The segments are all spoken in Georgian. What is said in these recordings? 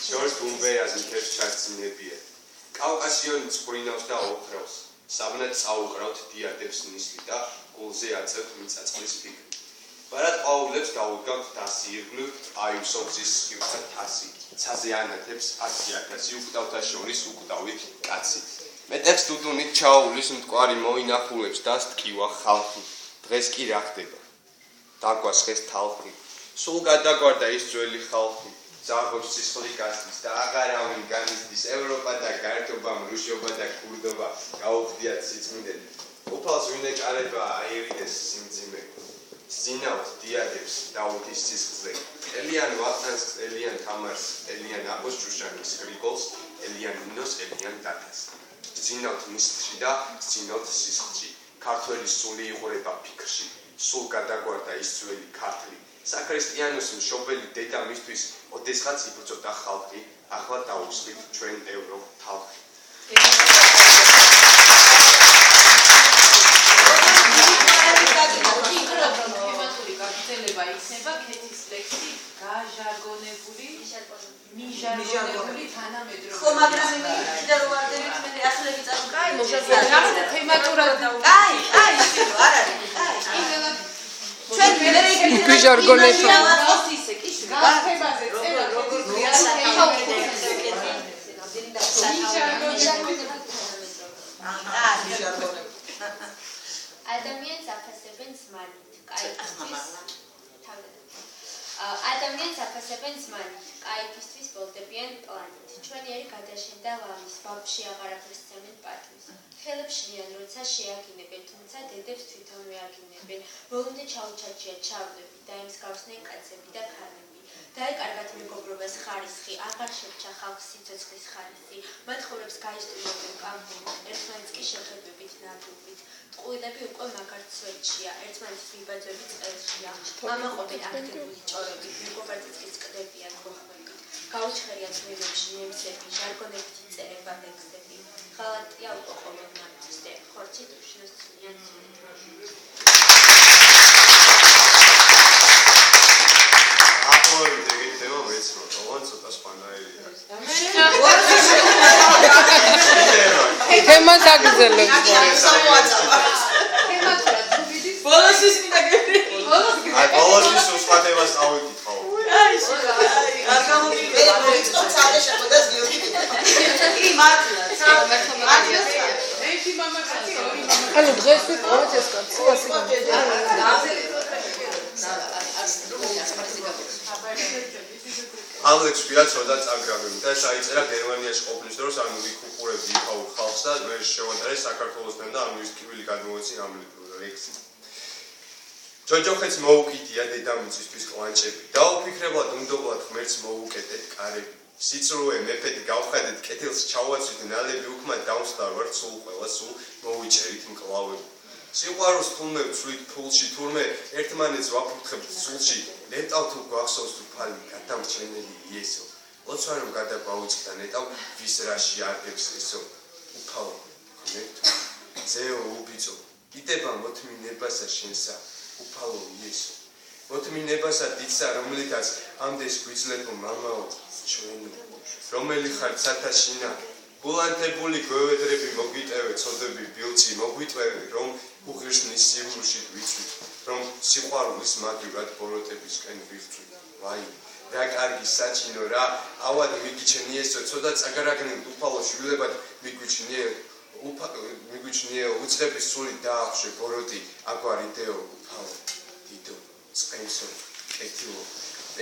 შორს ბუმბეაზე თებს ჩაცინებია. კავკასიონი წყვრინავს და ოქრავს. საბნად წაუყრავთ დიადებს ნისლი და გულზე აწევთ მიწაწყლის ფიქრი. ბარად ყვავილებს დაუდგავთ დასი, ირგვლივ აივსობზის სხივთა თასი. ცაზე ანათებს 100,000 უკვდავთა შორის უკვდავით კაცი. მეტებს დუდუნით ჩაუვლის მტკვარი მოინახულებს და სტკივა ხალხი. დღეს კი რა ხდება? დაგვასხეს თალხი. სულ გადაგვარდა ის ძველი ხალხი. ზაღობს სისხლი გასდის და აღარავინ განიცდის ევროპა და გართობა, მრუშობა და ქურდობა გაუხდიათ სიწმინდელი. უფალს ვინ ეკარება აირიდეს სიმძიმე. სძინავთ დიადებს დაუდის სისხლზე. ელიან ვახტანს, ელიან თამარს, ელიან აბოს ჭუშანის გრიგოლს, ელიან ნინოს, ელიან დათას. სძინავთ ნისლში და სძინავთ სისხლში. ქართველის სული იღურება ფიქრში. სულ გადაგვარდა ის ძველი ქართლი. საქრისტიანოს მშობელი დედა მისთვის ოდესღაც იბრძოდა ხალხი, ახლა დაუსვით ჩვენ ევრო თალხი. მიჟარგონებული თანამედროვე. ხო, მაგრამ იმედა რომ არ დევით მე ახლა ვიწავ. კაი, მოჟარგონებული. თემატურად და კაი, არ არის. ჩვენ მიჟარგონებული. ისე კი გასხებაზე წერა როგორ ადამიანს აფასებენ ზმანით, ადამიანს აფასებენ ზმანით, კაიფისთვის ბოლდებიან პლანით. ჩვენიერი გადაშენდა ლამის, ბაბში აღარაფერს ცემენ პატვის. ხელებს შლიან, როცა შეაგინებენ, თუმცა დედებს თვითონვე აგინებენ. ბოლომდე ჩაუჩაჩიათ ჩავლები, დაემსგავსნენ კაცები და ქალები. დაეკარგათ მეგობრობას ხარისხი, აღარ შეჭა ხალხს სიცოცხლის ხარისი. მათ ხურებს გაისტუმრებენ კამბურით, ერთმანეთს კი შეხედვებით ნადუღით. ტყუილები უკვე მაგარ ცვეთშია, ერთმანეთის მიბაძვებით წელშია. ამაყობენ აქტიური ჭორები, მეგობარიც კი წკდებიან მოხმებით. გაუჩხერიათ მილებში ნემსები, ჟარგონებით იწერება ლექსები. ღალატია უკვე ყოველ ნამცდე, ხორცით უშნოს წვიან თემა დაგზელებს. ბოლოს ის მიდაგები. აი, ბოლოს ის უსხათებას ავიკითხავ. აი, არ გამომივიდა. მე ცალე შეყოდას გიოგი. კი, მართლა. ერთი მამა კაცი, ორი მამა. ანუ დღეს ვიყავით ეს კაცი, ასე ალექს ვიაც როდა წაგრაბები და საიწერა გერმანიაში ყოფნის დროს ანუ ვიკუყურებდი იქაურ ხალხს და მე შევადარე საქართველოსთან და ანუ ის კიბილი გადმოვეცი ამ ლექსი. ჯოჯოხეთს მოუკიდია დედამიწისთვის კლანჭები. დაუფიქრებლად უნდობლად ღმერთს მოუკეტეთ კარები. სიცრუე მეფედ გავხადეთ კეთილს ჩავაცვით ნალები უქმად დავსტარვართ სულ ყველა სულ მოვიჭერით მკლავები. სიყვარულს თულმე ვცვლით ფულში თურმე ერთმანეთს ვაფურთხებთ სულში ნეტავ თუ გვახსოვს თუ ფალი გადამრჩენელი იესო ლოცვა რომ გადაგვაუწყდა ნეტავ ვის რაში არდებს ესო უფალო ღმერთო ძეო უბიწო იტება მოთმინებასა შენსა უფალო იესო მოთმინებასა დიდსა რომლითაც ამდენს გვიძლებო მამაო ჩვენი რომელი ხარ ცათაშინა გულანთებული გვევედრები მოგვიტევე ცოდები ბილწი მოგვიტევე რომ უღირსნის სიმრუში ვიცვით რომ სიყვარულის მაგივრად ბოროტებისკენ ვიხწვით ვაი რა კარგი საჩინო რა ავად მიგიჩენიესო ცოდა წაგარაგნი უფალო შვილებად მიგვიჩნიე უცხების სული დაახშე ბოროტი აგვარიდეო უფალო დიდო წყენსო კეთილო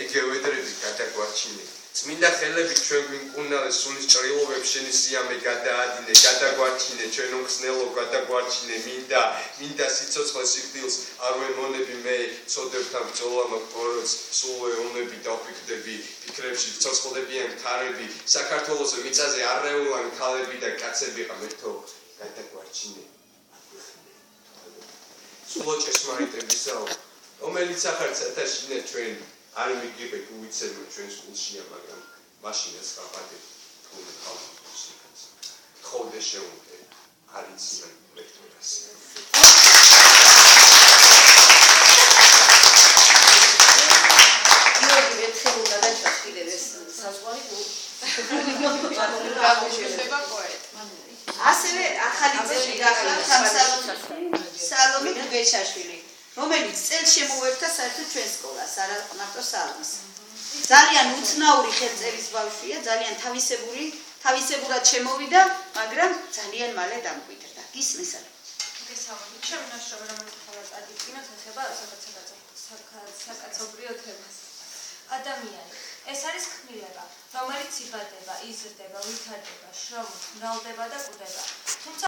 ეგევედრები გადაგვარჩინე წმინდა ხელები ჩვენ გვიმკუნალე სულის ჭრილობებს შენი სიამე გადაადინე გადაგვარჩინე ჩვენ უხსნელო გადაგვარჩინე მინდა სიცოცხლე სიკვდილს არ ვემონები მე ცოდებთა ბრძოლა მოგბოროც სულვე ომები დავფიქრდები ფიქრებში ცოცხლდებიან ქარები საქართველოს მიწაზე არეულან ქალები და კაცები ღმერთო გადაგვარჩინე სულო ჭეშმარიტებისაო რომელიც ახარ ცათაშინა ჩვენ არ მიგიღებ უიცებო ჩვენ სულშია მაგრამ მაშინაც გავყადებ თუნდაც ხალხს ხოვდე შეუნდე არ იციან ლექტორას იოგი ერთხელ უნდა დაჩვას კიდევ ეს ასევე ახალი წევრი გახდა სალომე გუგეჩაშვილი, რომელიც წელს შემოუერთდა საერთოდ ჩვენ სკოლას, არა მარტო სალომეს. ძალიან უცნაური ხელწერის ბავშვია, ძალიან თავისებურად შემოვიდა, მაგრამ ძალიან მალე დამკვიდრდა. გისმენთ? გესალმებით. ჩემი ნაშრომი, რომელიც ახლა წარგიდგინოთ, ეხება საკაცობრიო თემას. ადამიანი. ეს არის ქმილება, რომელიც იბადება, იზრდება, ვითარდება, შრომობს, მრავლდება და კვდება. თუმცა